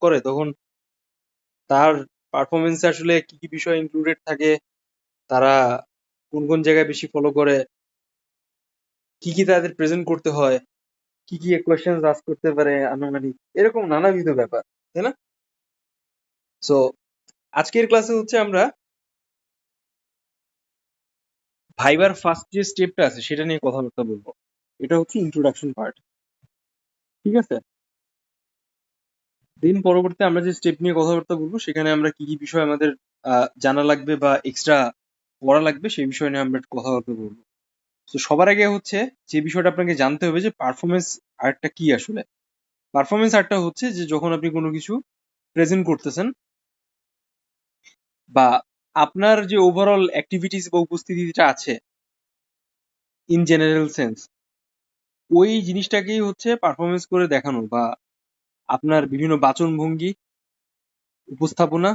করে তখন তার পারফরমেন্সে আসলে কি কি বিষয় ইনক্লুডেড থাকে, তারা কোন কোন জায়গায় বেশি ফলো করে, কি কি তাদের প্রেজেন্ট করতে হয়, কি কি কোয়েশ্চেন আস্ক করতে পারে আনুমানিক, এরকম নানাবিধ ব্যাপার, তাই না? সো আজকের ক্লাসে হচ্ছে আমরা ভাইবার ফার্স্ট যে স্টেপটা আছে সেটা নিয়ে কথাবার্তা বলবো। এটা হচ্ছে ইন্ট্রোডাকশন পার্ট, ঠিক আছে? দেন পরবর্তীতে আমরা যে স্টেপ নিয়ে কথাবার্তা বলবো সেখানে আমরা কি কি বিষয় আমাদের জানা লাগবে বা এক্সট্রা পড়া লাগবে সেই বিষয় নিয়ে আমরা কথাবার্তা বলবো। তো সবার আগে হচ্ছে যে বিষয়টা আপনাকে জানতে হবে যে পারফরমেন্স আর্টটা কি আসলে। পারফরমেন্স আর্টটা হচ্ছে যে যখন আপনি কোনো কিছু প্রেজেন্ট করতেছেন বা আপনার যে ওভারঅল অ্যাক্টিভিটিস বা উপস্থিতিটা আছে ইন জেনারেল সেন্স, ওই জিনিসটাকেই হচ্ছে পারফরমেন্স করে দেখানো বা আপনার বিভিন্ন বাচনভঙ্গি, উপস্থাপনা,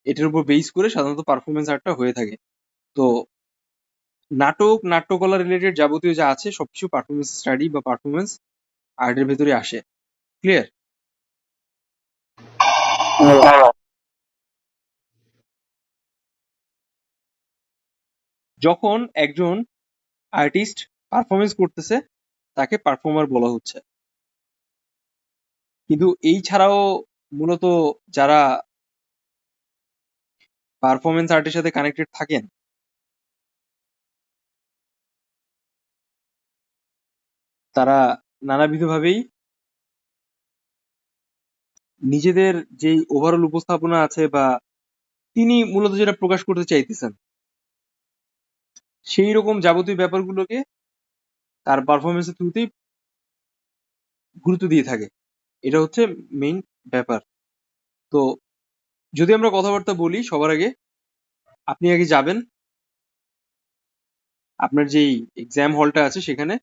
এটার উপর বেস করে সাধারণত পারফরমেন্স আর্টটা হয়ে থাকে। তো নাটক, নাট্যকলা রিলেটেড যাবতীয় যা আছে সবকিছু পারফরমেন্স স্টাডি বা পারফরমেন্স আর্টের ভেতরে আসে। ক্লিয়ার? যখন একজন আর্টিস্ট পারফরমেন্স করতেছে তাকে পারফর্মার বলা হচ্ছে। কিন্তু এই ছাড়াও মূলত যারা পারফরমেন্স আর্টের সাথে কানেক্টেড থাকেন তারা নানাবিধভাবেই নিজেদের যেই ওভারঅল উপস্থাপনা আছে বা তিনি মূলত যেটা প্রকাশ করতে চাইতেছেন সেই রকম যাবতীয় ব্যাপারগুলোকে তার পারফরমেন্সের থ্রুতেই গুরুত্ব দিয়ে থাকে। এটা হচ্ছে মেইন ব্যাপার। তো যদি আমরা কথাবার্তা বলি সবার আগে আপনি আগে যাবেন আপনার যেই এক্সাম হলটা আছে সেখানে,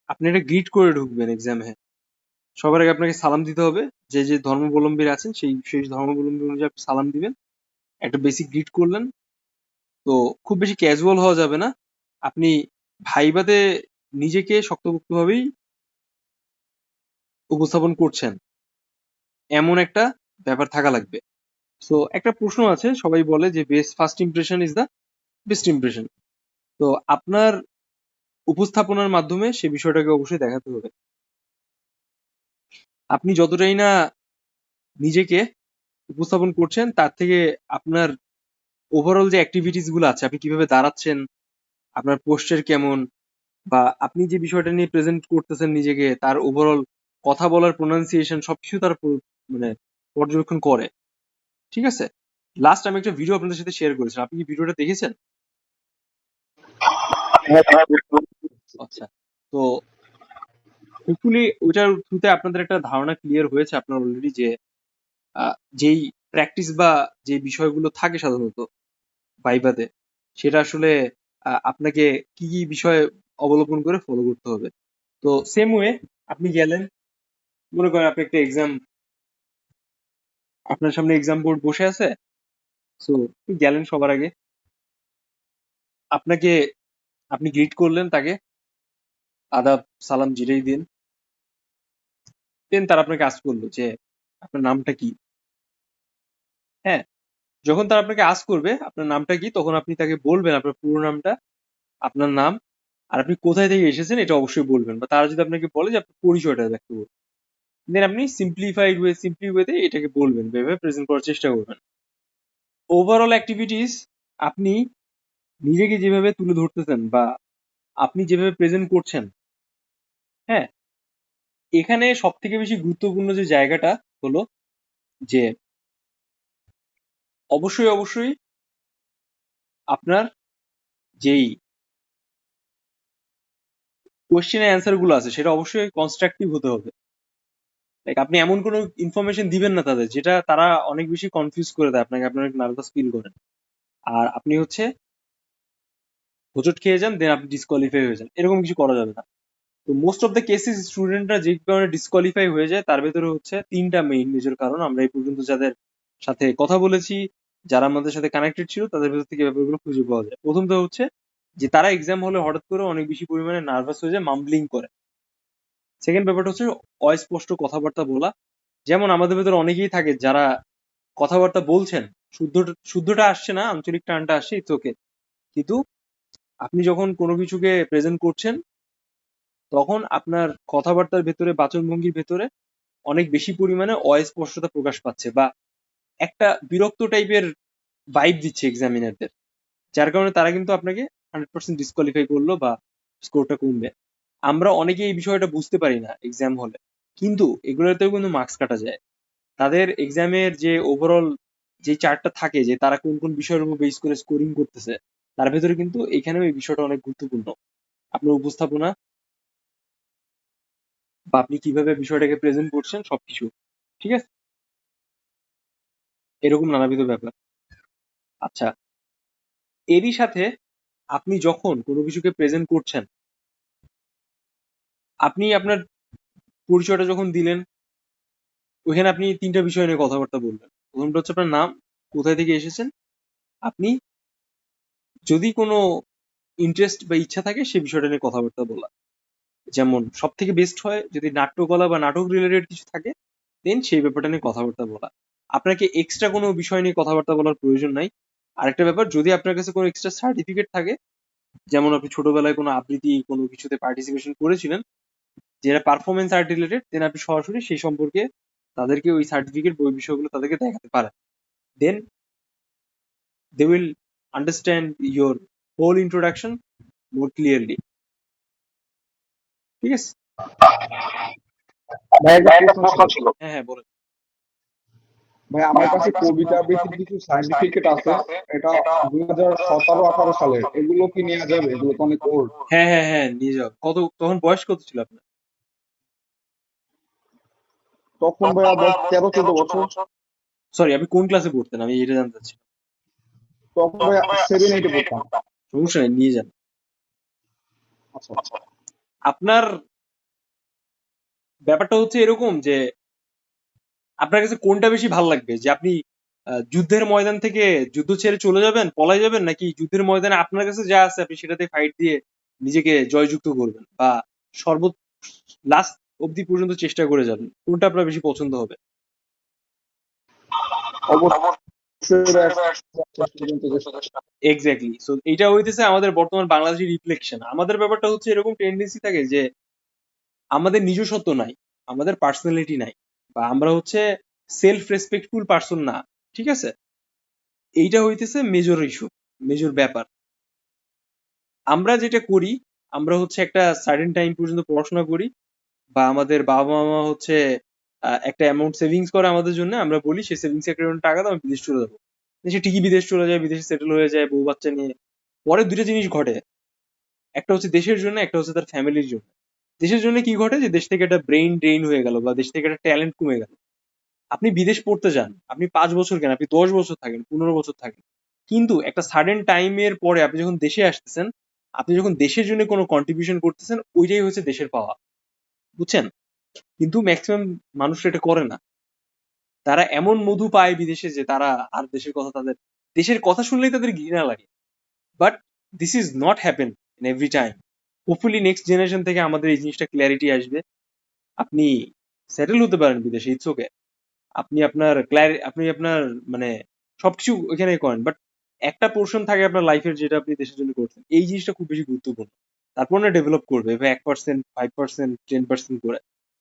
আপনি একটা গ্রিট করে ঢুকবেন এক্সামে। সবার আগে আপনাকে সালাম দিতে হবে, যে যে ধর্মাবলম্বী আছেন সেই সেই ধর্মাবলম্বী অনুযায়ী আপনি সালাম দিবেন, একটা বেসিক গ্রিট করলেন। তো খুব বেশি ক্যাজুয়াল হওয়া যাবে না, আপনি ভাইবাতে নিজেকে শক্তপোক্তভাবেই উপস্থাপন করছেন এমন একটা ব্যাপার থাকা লাগবে। সো একটা প্রশ্ন আছে, সবাই বলে যে best first impression is the best impression. তো আপনার উপস্থাপনার মাধ্যমে সে বিষয়টাকে অবশ্যই দেখাতে হবে। আপনি যতটাই না নিজেকে উপস্থাপন করছেন তার থেকে আপনার ওভারঅল যে অ্যাক্টিভিটিস গুলো আছে, আপনি কিভাবে দাঁড়াচ্ছেন, আপনার পোস্টার কেমন, বা আপনি যে বিষয়টা নিয়ে প্রেজেন্ট করতেছেন নিজেকে, তার ওভারঅল কথা বলার প্রোনাউন্সিয়েশন সবকিছু তারা মানে পর্যবেক্ষণ করে। ঠিক আছে? লাস্ট আমি একটা ভিডিও আপনাদের সাথে শেয়ার করেছিলাম, আপনি কি ভিডিওটা দেখেছেন? আচ্ছা, তো হোপফুলি ওইটার থ্রুতে আপনাদের একটা ধারণা ক্লিয়ার হয়েছে আপনার অলরেডি যে যেই প্র্যাকটিস বা যে বিষয়গুলো থাকে সাধারণত ভাইভাতে, সেটা আসলে আপনাকে কি কি বিষয় অবলম্বন করে ফলো করতে হবে। তো সেম ওয়ে আপনি গেলেন, মনে করেন আপনি একটা এক্সাম, আপনার সামনে এক্সাম বোর্ড বসে আছে। সো আপনি গেলেন সবার আগে, আপনাকে আপনি গ্রিট করলেন তাকে, আদাব সালাম যেটাই দিন। দেন তারা আপনাকে আস্ক করলো যে আপনার নামটা কি। হ্যাঁ, যখন তারা আপনাকে আস্ক করবে আপনার নামটা কি, তখন আপনি তাকে বলবেন আপনার পুরো নামটা, আপনার নাম, আর আপনি কোথায় থেকে এসেছেন এটা অবশ্যই বলবেন। বা তারা যদি আপনাকে বলে যে আপনার পরিচয়টা ব্যক্ত করুন, দেন আপনি সিম্পলি ওয়েতে এটাকে বলবেন, ভেবে প্রেজেন্ট করার চেষ্টা করবেন। ওভারঅল অ্যাক্টিভিটিস আপনি নিজেকে যেভাবে তুলে ধরতেছেন বা আপনি যেভাবে প্রেজেন্ট করছেন, হ্যাঁ, এখানে সব থেকে বেশি গুরুত্বপূর্ণ যে জায়গাটা হলো যে অবশ্যই আপনার যেই কোয়েশ্চেনের অ্যান্সার গুলো আছে সেটা অবশ্যই কনস্ট্রাকটিভ হতে হবে। লাইক আপনি এমন কোনো ইনফরমেশন দিবেন না তাদের যেটা তারা অনেক বেশি কনফিউজ করে দেয় আপনাকে, আপনার নার্ভাস ফিল করেন, আর আপনি হচ্ছে হোঁচট খেয়ে যান, দেন আপনি ডিসকোয়ালিফাই হয়ে যান, এরকম কিছু করা যাবে না। তো মোস্ট অফ দ্য কেসেস স্টুডেন্টরা যে কারণে ডিসকোয়ালিফাই হয়ে যায় তার ভেতরে হচ্ছে তিনটা মেইন মেজর কারণ। আমরা এই পর্যন্ত যাদের সাথে কথা বলেছি, যারা আমাদের সাথে কানেক্টেড ছিল, তাদের ভেতর থেকে ব্যাপারগুলো খুঁজে পাওয়া যায়। প্রথমটা হচ্ছে যে তারা এক্সাম হলে হঠাৎ করে অনেক বেশি পরিমাণে নার্ভাস হয়ে যায়, মাম্বলিং করে। সেকেন্ড ব্যাপারটা হচ্ছে অস্পষ্ট কথাবার্তা বলা। যেমন আমাদের ভেতরে অনেকেই থাকে যারা কথাবার্তা বলছেন, শুদ্ধটা আসছে না, আঞ্চলিক টানটা আসছে, ইটস ওকে, কিন্তু আপনি যখন কোনো কিছুকে প্রেজেন্ট করছেন তখন আপনার কথাবার্তার ভেতরে, বাচনভঙ্গির ভেতরে অনেক বেশি পরিমাণে অস্পষ্টতা প্রকাশ পাচ্ছে, বা একটা বিরক্ত টাইপের ভাইব দিচ্ছে এক্সামিনারদের, যার কারণে তারা কিন্তু আপনাকে 100% ডিসকোয়ালিফাই করলো বা স্কোরটা কমবে। আমরা অনেকে এই বিষয়টা বুঝতে পারি না এক্সাম হলে, কিন্তু এগুলোতেও কিন্তু মার্কস কাটা যায়। তাদের এক্সামের যে ওভারঅল যে চার্টটা থাকে, যে তারা কোন কোন বিষয়ের উপর বেস করে স্কোরিং করতেছে, তার ভেতরে কিন্তু এখানেও এই বিষয়টা অনেক গুরুত্বপূর্ণ। আপনার উপস্থাপনা বা আপনি কিভাবে বিষয়টাকে প্রেজেন্ট করছেন সবকিছু, ঠিক আছে, এরকম নানাবিধ ব্যাপার। আচ্ছা, এরই সাথে আপনি যখন কোনো কিছুকে প্রেজেন্ট করছেন, আপনি আপনার পরিচয়টা যখন দিলেন, ওইখানে আপনি তিনটা বিষয় নিয়ে কথাবার্তা বলবেন। প্রথমটা হচ্ছে আপনার নাম, কোথায় থেকে এসেছেন, আপনি যদি কোনো ইন্টারেস্ট বা ইচ্ছা থাকে সেই বিষয়টা নিয়ে কথাবার্তা বলা। যেমন সব থেকে বেস্ট হয় যদি নাট্যকলা বা নাটক রিলেটেড কিছু থাকে, দেন সেই ব্যাপারটা নিয়ে কথাবার্তা বলা। আপনাকে এক্সট্রা কোনো বিষয় নিয়ে কথাবার্তা বলার প্রয়োজন নাই। আরেকটা ব্যাপার, যদি আপনার কাছে কোনো এক্সট্রা সার্টিফিকেট থাকে, যেমন আপনি ছোটবেলায় কোনো আবৃত্তি কোনো কিছুতে পার্টিসিপেশন করেছিলেন যেটা পারফরমেন্স আর্ট রিলেটেড, দেন আপনি সরাসরি সেই সম্পর্কে তাদেরকে ওই সার্টিফিকেট বা ওই বিষয়গুলো তাদেরকে দেখাতে পারেন। Then they will understand your whole introduction more clearly. ঠিক আছে? ভাই একটা প্রশ্ন ছিল। হ্যাঁ, হ্যাঁ, বলেন। ভাই আমার কাছে কবিতা আবৃত্তির কিছু সার্টিফিকেট আছে, এটা 2017-18 সালের, এগুলো কি নেওয়া যাবে? এগুলো তো অনেক ওল্ড। হ্যাঁ, হ্যাঁ, হ্যাঁ, নিয়ে যাও। তখন বয়স কত ছিল আপনার? তখন ভাইয়া বয়স 13-14 বছর। সরি, আপনি কোন ক্লাসে পড়তেন? আমি এটা জানতে চাচ্ছি। তখন ভাইয়া 7-8-এ পড়তাম। সমস্যা নেই, নিয়ে যান। আচ্ছা, আপনার ব্যাপারটা হচ্ছে এরকম যে আপনার কাছে কোনটা বেশি ভাল লাগবে, যে আপনি যুদ্ধের ময়দান থেকে যুদ্ধ ছেড়ে চলে যাবেন, পলাই যাবেন, নাকি যুদ্ধের ময়দানে আপনার কাছে যা আছে আপনি সেটাতে ফাইট দিয়ে নিজেকে জয়যুক্ত করবেন, বা সর্ব লাস্ট অবধি পর্যন্ত চেষ্টা করে যাবেন? কোনটা আপনার বেশি পছন্দ হবে? অবশ্যই ভাইয়া শেষ পর্যন্ত এক্স্যাক্টলি। সো এইটা হইতেছে আমাদের বর্তমান বাংলাদেশের রিফ্লেকশন। আমাদের ব্যাপারটা হচ্ছে এরকম টেন্ডেন্সি থাকে যে আমাদের নিজস্বত্ব নাই, আমাদের পার্সোনালিটি নাই, বা আমরা হচ্ছে সেলফ রেসপেক্টফুল পার্সন না। ঠিক আছে? এইটা হইতেছে মেজর ইস্যু, মেজর ব্যাপার। আমরা যেটা করি, আমরা হচ্ছে একটা সার্টেন টাইম পর্যন্ত পড়াশোনা করি, বা আমাদের বাবা মা হচ্ছে একটা অ্যামাউন্ট সেভিংস করে আমাদের জন্য, আমরা বলি সেই সেভিংস অ্যাকাউন্ট টাকা দাও, আমি বিদেশ চলে যাবো। সে ঠিকই বিদেশ চলে যায়, বিদেশে সেটেল হয়ে যায় বউ বাচ্চা নিয়ে। পরে দুইটা জিনিস ঘটে, একটা হচ্ছে দেশের জন্য, একটা হচ্ছে তার ফ্যামিলির জন্য। দেশের জন্য কি ঘটে, যে দেশ থেকে একটা ব্রেইন ড্রেইন হয়ে গেল, বা দেশ থেকে একটা ট্যালেন্ট কমে গেল। আপনি বিদেশ পড়তে যান, আপনি 5 বছর কেন, আপনি 10 বছর থাকেন, 15 বছর থাকেন, কিন্তু একটা সাডেন টাইমের পরে আপনি যখন দেশে আসতেছেন, আপনি যখন দেশের জন্য কোনো কন্ট্রিবিউশন করতেছেন, ওইটাই হচ্ছে দেশের পাওয়া। বুঝছেন? কিন্তু ম্যাক্সিমাম মানুষ এটা করে না। তারা এমন মধু পায় বিদেশে যে তারা আর দেশের কথা শুনলেই তাদের ঘৃণা লাগে। But this is not happen in every time. Hopefully next generation থেকে আমাদের এই জিনিসটা ক্ল্যারিটি আসবে। আপনি সেটেল হতে পারেন বিদেশে, ইটস ওকে। আপনি আপনার মানে সবকিছু ওইখানে করেন, বাট একটা পোর্শন থাকে আপনার লাইফের যেটা আপনি দেশের জন্য করছেন, এই জিনিসটা খুব বেশি গুরুত্বপূর্ণ। তারপর না ডেভেলপ করবে, এবার 1%, 5%, 10% করে।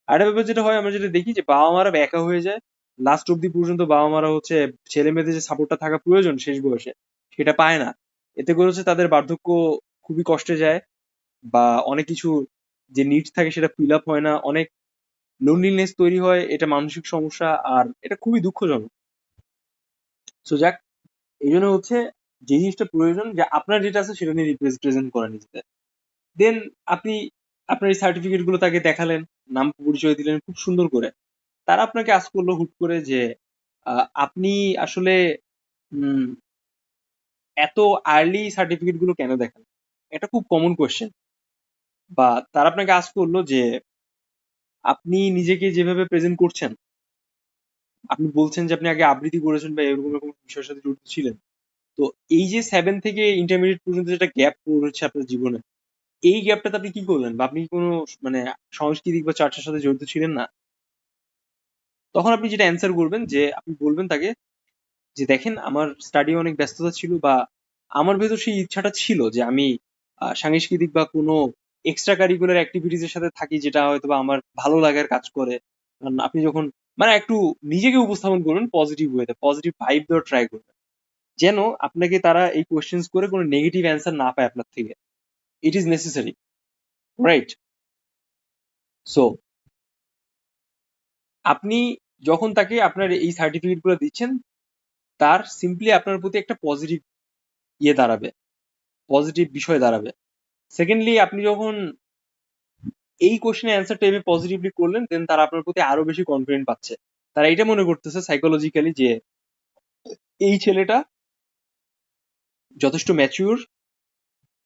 আর একটা ব্যাপার যেটা হয়, আমরা যেটা দেখি যে বাবা মারা একা হয়ে যায়, লাস্ট অব্দি পর্যন্ত বাবা মারা হচ্ছে ছেলে মেয়েদের যে সাপোর্টটা থাকা প্রয়োজন শেষ বয়সে, সেটা পায় না। এতে করে হচ্ছে তাদের বার্ধক্য খুবই কষ্টে যায়, বা অনেক কিছু যে নিডস থাকে সেটা ফিল আপ হয় না, অনেক লোনলিনেস তৈরি হয়, এটা মানসিক সমস্যা, আর এটা খুবই দুঃখজনক। সো যাক, এই জন্য হচ্ছে যে জিনিসটা প্রয়োজন, যে আপনার যেটা আছে সেটা নিয়ে রিপ্রেজেন্ট করা নিজেকে। দেন আপনি আপনার এই সার্টিফিকেট গুলো তাকে দেখালেন, নাম পরিচয় দিলেন খুব সুন্দর করে। তারা আপনাকে আস্ক করলো হুট করে যে আপনি আসলে উম, এত আর্লি সার্টিফিকেট গুলো কেন দেখান? এটা খুব কমন কোয়েশ্চেন। বা তারা আপনাকে আস্ক করলো যে আপনি নিজেকে যেভাবে প্রেজেন্ট করছেন, আপনি বলছেন যে আপনি আগে আবৃত্তি করেছেন বা এরকম এরকম বিষয়ের সাথে জড়িত ছিলেন, তো এই যে 7 থেকে ইন্টারমিডিয়েট পর্যন্ত যেটা গ্যাপ পড়েছে আপনার জীবনে, এই গ্যাপটাতে আপনি কি করলেন? বা আপনি কি কোনো মানে সাংস্কৃতিক বা চর্চার সাথে জড়িত ছিলেন না? তখন আপনি যেটা অ্যান্সার করবেন যে আপনি বলবেন তাকে যে দেখেন আমার স্টাডি অনেক ব্যস্ততা ছিল, বা আমার ভেতর সেই ইচ্ছাটা ছিল যে আমি সাংস্কৃতিক বা কোনো এক্সট্রা কারিকুলার অ্যাক্টিভিটিস এর সাথে থাকি, যেটা হয়তো বা আমার ভালো লাগার কাজ করে। কারণ আপনি যখন মানে একটু নিজেকে উপস্থাপন করবেন পজিটিভ ওয়েতে, পজিটিভ ভাইব দেওয়ার ট্রাই করবেন, যেন আপনাকে তারা এই কোয়েশ্চেন্স করে কোনো নেগেটিভ অ্যান্সার না পায় আপনার থেকে। It is necessary, right? So আপনি যখন তাকে আপনার এই সার্টিফিকেট গুলো দিচ্ছেন, তার সিম্পলি আপনার প্রতি একটা পজিটিভ দাঁড়াবে, পজিটিভ বিষয় দাঁড়াবে। সেকেন্ডলি, আপনি যখন এই কোশ্চেনের অ্যান্সারটা এভাবে পজিটিভলি করলেন, দেন তারা আপনার প্রতি আরো বেশি কনফিডেন্ট পাচ্ছে। তারা এটা মনে করতেছে সাইকোলজিক্যালি যে এই ছেলেটা যথেষ্ট ম্যাচিউর,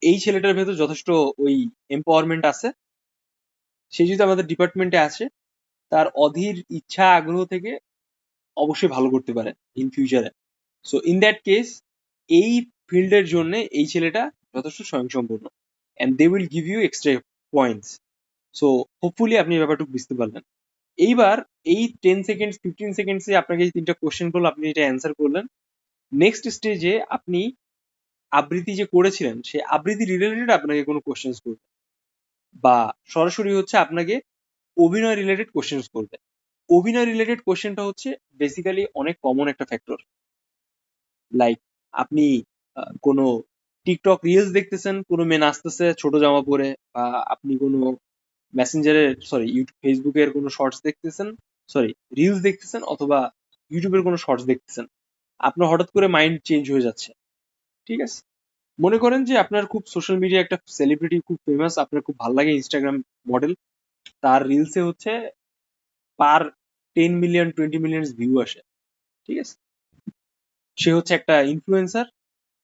এই ছেলেটার ভেতর যথেষ্ট ওই এম্পাওয়ারমেন্ট আছে, সে যদি আমাদের ডিপার্টমেন্টে আসে, তার অধীর ইচ্ছা আগ্রহ থেকে অবশ্যই ভালো করতে পারে ইন ফিউচারে। সো ইন দ্যাট কেস এই ফিল্ডের জন্য এই ছেলেটা যথেষ্ট স্বয়ংসম্পূর্ণ, and they will give you extra points. So hopefully আপনি ব্যাপারটুকু বুঝতে পারলেন। এইবার এই 10 সেকেন্ডস 15 সেকেন্ডসে আপনাকে এই 3টা কোশ্চেন করলো, আপনি এটা অ্যান্সার করলেন। নেক্সট স্টেজে আপনি আবৃত্তি যে করেছিলেন সেই আবৃত্তি রিলেটেড আপনাকে কোনো কোশ্চেন্স করবে, বা সরাসরি হচ্ছে আপনাকে অভিনয় রিলেটেড কোশ্চেন্স করবে। অভিনয় রিলেটেড কোশ্চেনটা হচ্ছে বেসিক্যালি অনেক কমন একটা ফ্যাক্টর। লাইক আপনি কোনো টিকটক রিলস দেখতেছেন, কোনো মেয়ে নাচতেছে ছোট জামা পরে, বা আপনি কোনো মেসেঞ্জারের সরি ফেসবুকের কোনো শর্টস দেখতেছেন, সরি রিলস দেখতেছেন, অথবা ইউটিউবের কোনো শর্টস দেখতেছেন, আপনার হঠাৎ করে মাইন্ড চেঞ্জ হয়ে যাচ্ছে। ঠিক আছে, মনে করেন যে আপনার খুব সোশ্যাল মিডিয়া একটা সেলিব্রিটি খুব ফেমাস, আপনার খুব ভালো লাগে ইনস্টাগ্রাম মডেল, তার রিলসে হচ্ছে পার 10 মিলিয়ন 20 মিলিয়ন ভিউ আসে। ঠিক আছে, সে হচ্ছে একটা ইনফ্লুয়েন্সার,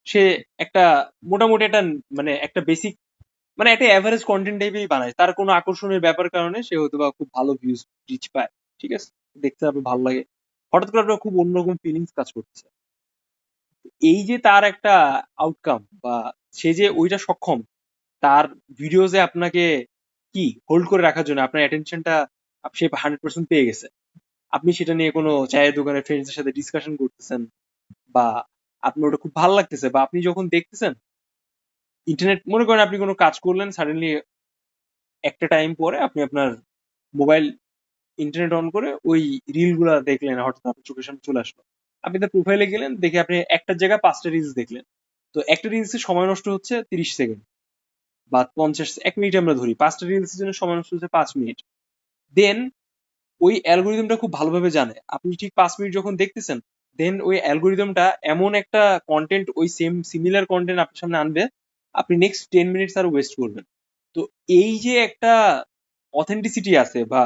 সে একটা মোটামুটি একটা মানে একটা বেসিক মানে একটা অ্যাভারেজ কন্টেন্ট টাইপেরই বানায়, তার কোনো আকর্ষণের ব্যাপার কারণে সে হয়তো বা খুব ভালো ভিউজ রিচ পায়। ঠিক আছে, দেখতে আপনার ভালো লাগে, হঠাৎ করে আপনার খুব অন্যরকম ফিলিংস কাজ করতেছে। এই যে তার একটা আউটকাম, বা সে যে ওইটা সক্ষম, তার ভিডিওজে আপনাকে কি হোল্ড করে রাখার জন্য আপনার অ্যাটেনশনটা সে 100% পেয়ে গেছে, আপনি সেটা নিয়ে কোনো চায়ের দোকানে ফ্রেন্ডসদের সাথে ডিসকাশন করতেছেন, বা আপনার ওটা খুব ভালো লাগতেছে, বা আপনি যখন দেখতেছেন ইন্টারনেট, মনে করেন আপনি কোনো কাজ করলেন, সাডেনলি একটা টাইম পরে আপনি আপনার মোবাইল ইন্টারনেট অন করে ওই রিল গুলা দেখলেন, হঠাৎ আপনার চোখের সামনে চলে আসলো, আপনি তার প্রোফাইলে গেলেন, দেখে আপনি একটার জায়গায় 5টা রিলস দেখলেন। তো একটা রিলসের সময় নষ্ট হচ্ছে 30 সেকেন্ড বা 1 মিনিট, আমরা ধরি 5টা রিলসের জন্য সময় নষ্ট হচ্ছে 5 মিনিট। দেন ওই অ্যালগোরিদমটা খুব ভালোভাবে জানে আপনি ঠিক 5 মিনিট যখন দেখতেছেন, দেন ওই অ্যালগোরিদমটা এমন একটা কন্টেন্ট, ওই সেম সিমিলার কন্টেন্ট আপনার সামনে আনবে, আপনি নেক্সট 10 মিনিটস আরো ওয়েস্ট করবেন। তো এই যে একটা অথেন্টিসিটি আছে বা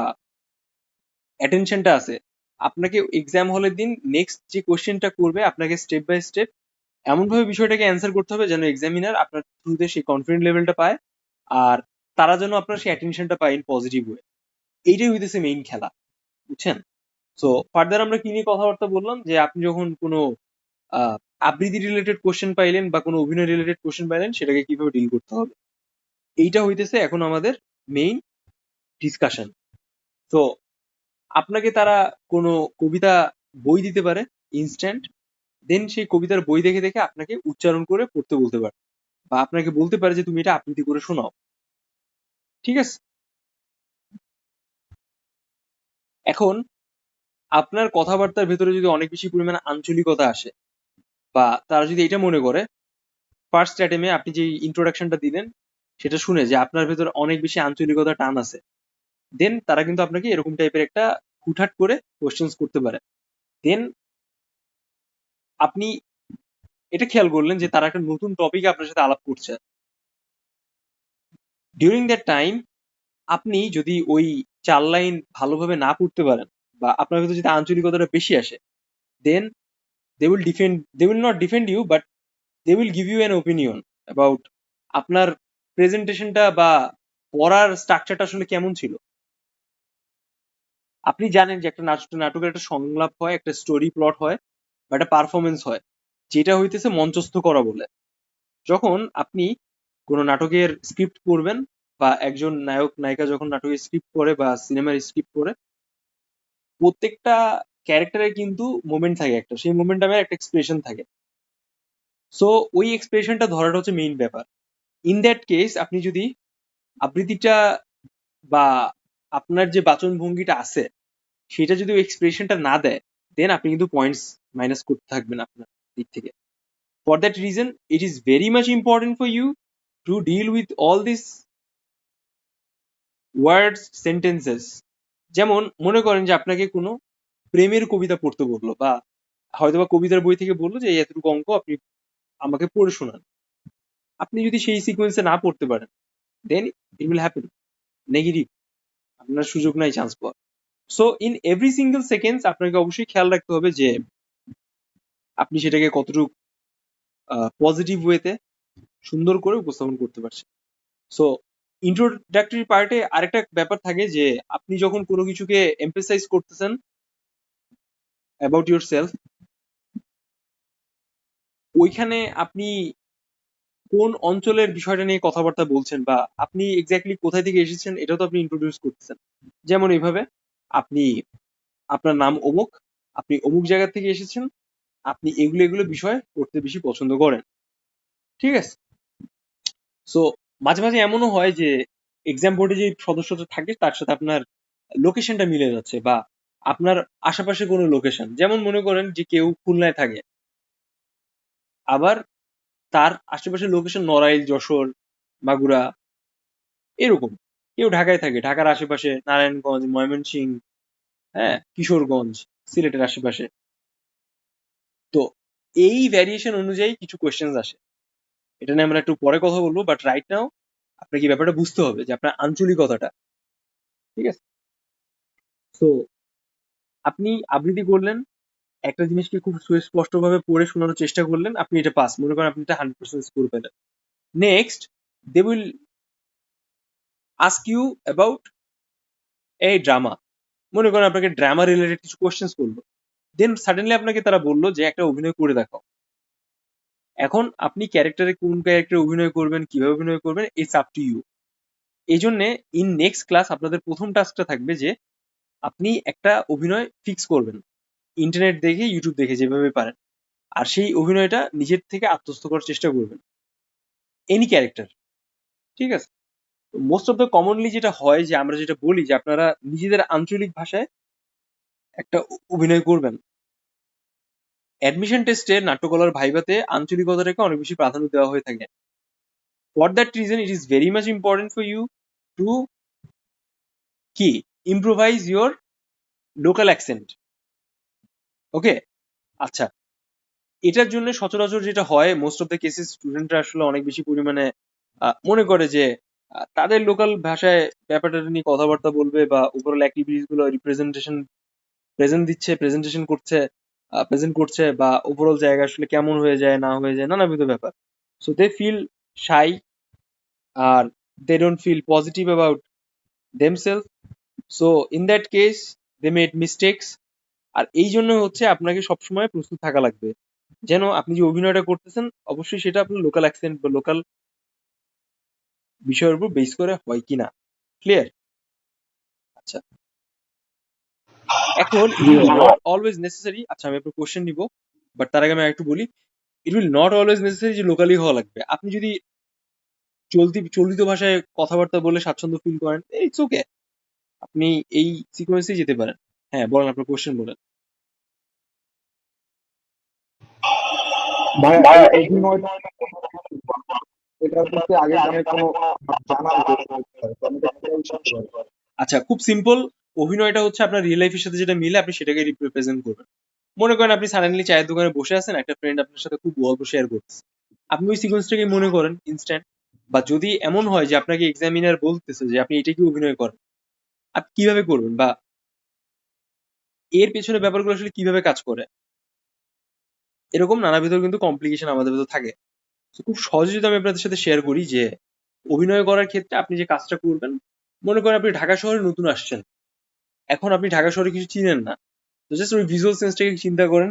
অ্যাটেনশনটা আছে, আপনাকে এক্সাম হলের দিন নেক্সট যে কোশ্চেনটা করবে আপনাকে স্টেপ বাই স্টেপ এমন ভাবে বিষয়টাকে অ্যান্সার করতে হবে যেন এক্সামিনার আপনার থ্রুতে সেই কনফিডেন্ট লেভেলটা পায়, আর তারা যেন আপনার সেই অ্যাটেনশনটা পায় ইন পজিটিভ ওয়ে। এইটাই হইতেছে মেইন খেলা, বুঝছেন? সো ফার্দার আমরা কি নিয়ে কথাবার্তা বললাম, যে আপনি যখন কোনো আহ, আবৃত্তি রিলেটেড কোশ্চেন পাইলেন বা কোনো অভিনয় রিলেটেড কোশ্চেন পাইলেন, সেটাকে কিভাবে ডিল করতে হবে, এইটা হইতেছে এখন আমাদের মেইন ডিসকাশন। তো আপনাকে তারা কোনো কবিতা বই দিতে পারে ইনস্ট্যান্ট, দেন সেই কবিতার বই দেখে দেখে আপনাকে উচ্চারণ করে পড়তে বলতে পারে, বা আপনাকে বলতে পারে যে তুমি এটা আবৃত্তি করে শোনাও। ঠিক আছে, এখন আপনার কথাবার্তার ভেতরে যদি অনেক বেশি পরিমাণে আঞ্চলিকতা আসে, বা তারা যদি এটা মনে করে ফার্স্ট অ্যাটেমে আপনি যে ইন্ট্রোডাকশনটা দিলেন সেটা শুনে যে আপনার ভেতরে অনেক বেশি আঞ্চলিকতা টান আছে, দেন তারা কিন্তু আপনাকে এরকম টাইপের একটা হুটহাট করে কোশ্চেন্স করতে পারে। দেন আপনি এটা খেয়াল করলেন যে তারা একটা নতুন টপিকে আপনার সাথে আলাপ করছে, ডিউরিং দ্যাট টাইম আপনি যদি ওই 4 লাইন ভালোভাবে না পড়তে পারেন, বা আপনার ভিতরে যদি আঞ্চলিকতাটা বেশি আসে, then they will not defend you, but they will give you an opinion about আপনার প্রেজেন্টেশনটা বা পড়ার স্ট্রাকচারটা আসলে কেমন ছিল। আপনি জানেন যে একটা নাটকের একটা সংলাপ হয়, একটা স্টোরি প্লট হয়, বা একটা পারফরমেন্স হয়, যেটা হইতেছে মঞ্চস্থ করা বলে। যখন আপনি কোনো নাটকের স্ক্রিপ্ট পড়বেন, বা একজন নায়ক নায়িকা যখন নাটকের স্ক্রিপ্ট পড়ে বা সিনেমার স্ক্রিপ্ট পড়ে, প্রত্যেকটা ক্যারেক্টারের কিন্তু মোমেন্ট থাকে একটা, সেই মোমেন্টামের একটা এক্সপ্রেশন থাকে। সো ওই এক্সপ্রেশনটা ধরাটা হচ্ছে মেইন ব্যাপার। ইন দ্যাট কেস আপনি যদি আবৃত্তিটা বা আপনার যে বাচন ভঙ্গিটা আছে সেটা যদি ওই এক্সপ্রেশনটা না দেয়, দেন আপনি কিন্তু পয়েন্টস মাইনাস করতে থাকবেন আপনার দিক থেকে। For that reason it is very much important for you to deal with all this words sentences. যেমন মনে করেন যে আপনাকে কোনো প্রেমের কবিতা পড়তে বললো, বা হয়তোবা কবিতার বই থেকে বললো যে এই এতটুকু অঙ্ক আপনি আমাকে পড়ে শোনান। আপনি যদি সেই সিকোয়েন্সে না পড়তে পারেন, দেন ইট উইল হ্যাপেন নেগেটিভ, আপনার সুযোগ নাই chance power. So in every single seconds আপনাকে অবশ্যই খেয়াল রাখতে হবে যে আপনি সেটাকে কতটুকু পজিটিভ ওয়েতে সুন্দর করে উপস্থাপন করতে পারছেন। সো ইন্ট্রোডাক্টরি পার্টে আরেকটা ব্যাপার থাকে যে আপনি যখন কোনো কিছুকে এমফেসাইজ করতেছেন অ্যাবাউট ইউর সেলফ, ওইখানে আপনি কোন অঞ্চলের বিষয়টা নিয়ে কথাবার্তা বলছেন বা আপনি এক্স্যাক্টলি কোথায় থেকে এসেছেন এটাও তো আপনি ইন্ট্রোডিউস করতেছেন। যেমন এইভাবে আপনি আপনার নাম অমুক, আপনি অমুক জায়গা থেকে এসেছেন, আপনি এগুলো এগুলো বিষয় পড়তে বেশি পছন্দ করেন। ঠিক আছে? সো মাঝে মাঝে এমনও হয় যে এক্সাম বোর্ডে যে সদস্যটা থাকে তার সাথে আপনার লোকেশনটা মিলে যাচ্ছে, বা আপনার আশেপাশে কোনো লোকেশন, যেমন মনে করেন যে কেউ খুলনায় থাকে, আবার তার আশেপাশের লোকেশন নড়াইল, যশোর, মাগুরা, এরকম। কেউ ঢাকায় থাকে, ঢাকার আশেপাশে নারায়ণগঞ্জ, ময়মনসিংহ, হ্যাঁ, কিশোরগঞ্জ, সিলেটের আশেপাশে। তো এই ভ্যারিয়েশন অনুযায়ী কিছু কোয়েশ্চেন আসে, এটা নিয়ে আমরা একটু পরে কথা বলবো, বাট রাইট নাও আপনাকে এই ব্যাপারটা বুঝতে হবে যে আপনার আঞ্চলিকতাটা। ঠিক আছে? তো আপনি আবৃত্তি করলেন, একটা জিনিসকে খুব সুস্পষ্ট ভাবে পড়ে শোনানোর চেষ্টা করলেন, আপনি এটা পাস, মনে করেন আপনি এটা 100% স্কোর পেলেন। Next they will ask you about এই ড্রামা, মনে করেন আপনাকে ড্রামা রিলেটেড কিছু কোয়েশ্চেন্স করলো, দেন সাডেনলি আপনাকে তারা বললো যে একটা অভিনয় করে দেখাও। এখন আপনি ক্যারেক্টারে কোন ক্যারেক্টারে অভিনয় করবেন, কিভাবে অভিনয় করবেন, ইটস আপ টু ইউ। এই জন্য ইন নেক্সট ক্লাস আপনাদের প্রথম টাস্কটা থাকবে যে আপনি একটা অভিনয় ফিক্স করবেন, ইন্টারনেট দেখে, ইউটিউব দেখে, যেভাবে পারেন, আর সেই অভিনয়টা নিজের থেকে আত্মস্থ করার চেষ্টা করবেন, এনি ক্যারেক্টার। ঠিক আছে? মোস্ট অফ দ্য কমনলি যেটা হয় যে আমরা যেটা বলি যে আপনারা নিজেদের আঞ্চলিক ভাষায় একটা অভিনয় করবেন। অ্যাডমিশন টেস্টে নাট্যকলার ভাইভাতে আঞ্চলিকতাটাকে অনেক বেশি প্রাধান্য দেওয়া হয়ে থাকে। For that reason it is very much important for you to কি improvise your local accent. Okay? আচ্ছা, এটার জন্য সচরাচর যেটা হয়, মোস্ট অফ দ্য কেসেস স্টুডেন্টরা আসলে অনেক বেশি পরিমাণে মনে করে যে তাদের লোকাল ভাষায় ব্যাপারটা নিয়ে কথাবার্তা বলবে, বা ওভারঅল অ্যাক্টিভিটিস গুলো প্রেজেন্টেশন করছে, প্রেজেন্ট করছে, বা ওভারঅল জায়গা আসলে কেমন হয়ে যায় না হয়ে যায়, নানাবিধ ব্যাপার। সো দে ফিল শাই, আর they don't feel positive about themselves. So in that case they made mistakes. আর এই জন্য হচ্ছে আপনাকে সবসময় প্রস্তুত থাকা লাগবে, যেন আপনি যে অভিনয়টা করতেছেন অবশ্যই সেটা আপনার লোকাল অ্যাকসেন্ট বা লোকাল বিষয়ের উপর বেস করে হয় কিনা। ক্লিয়ার? আচ্ছা, এখন ইট জি উইল ভাই। নট অলওয়েজ নেসেসারি, আচ্ছা আমি আপনার কোশ্চেন নিব, বাট তার আগে আমি একটু বলি, it will not always necessary যে লোকালি হওয়া লাগবে। আপনি যদি চলিত ভাষায় কথাবার্তা বলে স্বাচ্ছন্দ্য ফিল করেন, ইটস ওকে, আপনি এই সিকোয়েন্সেই যেতে পারেন। হ্যাঁ বলেন, আপনার কোশ্চেন বলেন। ভাইয়া এই অভিনয়টা এটার প্রতি আগে মানে কোনো জানার দরকার, তো আমি এটা কিভাবে শিখতে পারি? আচ্ছা, খুব সিম্পল। অভিনয়টা হচ্ছে আপনার রিয়েল লাইফের সাথে যেটা মিলে আপনি সেটাকে রিপ্রেজেন্ট করবেন। মনে করেন আপনি সাডেনলি চায়ের দোকানে বসে আছেন, একটা ফ্রেন্ড আপনার সাথে খুব গল্প শেয়ার করতেছে, আপনি ওই সিকোয়েন্সটাকে মনে করেন ইনস্ট্যান্ট। বা যদি এমন হয় যে আপনাকে এক্সামিনার বলতেছে যে আপনি এটা কি অভিনয় করেন, আপনি কিভাবে করবেন, বা এর পেছনে ব্যাপারগুলো আসলে কিভাবে কাজ করে, এরকম নানাবিধ কিন্তু কমপ্লিকেশন আমাদের ভেতর থাকে। তো খুব সহজে যদি আমি আপনাদের সাথে শেয়ার করি যে অভিনয় করার ক্ষেত্রে আপনি যে কাজটা করবেন, মনে করেন আপনি ঢাকা শহরে নতুন আসছেন, এখন আপনি ঢাকা শহরে কিছু চিনেন না, তো জাস্ট ওই ভিজুয়াল সেন্সটাকে চিন্তা করেন,